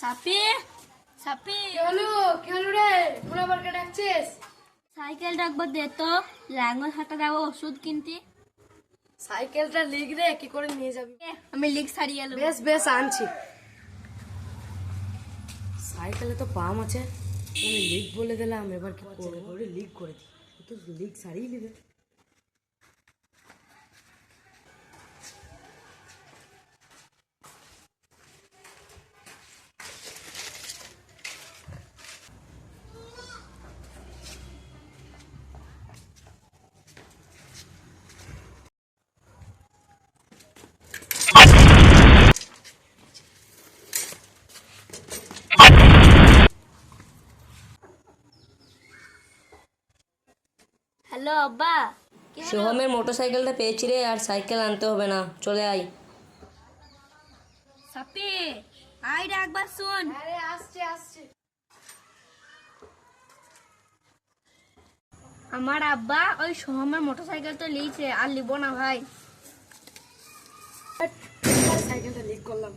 সাপি সাপি কি হলো রে? কোন আবার ডাকছিস? সাইকেল রাখবো দে তো, লাঙ্গল হাটা যাবো ওষুধ কিনতে। সাইকেলটা লিক রে, কি করে নিয়ে যাবি? আমি লিক সারিয়ে এলো। বেশ বেশ আনছি। সাইকেলে তো পাম আছে, আমি লিক বলে দিলাম, এবার কি করবো? লিক করে দিই, তো লিক সারিয়ে নিবে। হ্যালো আব্বা, কি হলো? সোহমের মোটরসাইকেলটা পেয়েছি রে, আর সাইকেল আনতে হবে না, চলে আয়। সাপি আয় রে একবার শুন। আরে আসছে আসছে। আমার আব্বা ওই সোহমের মোটরসাইকেল তো লিয়েছে, আর লিব না ভাই। সাইকেলটা লিক করলাম।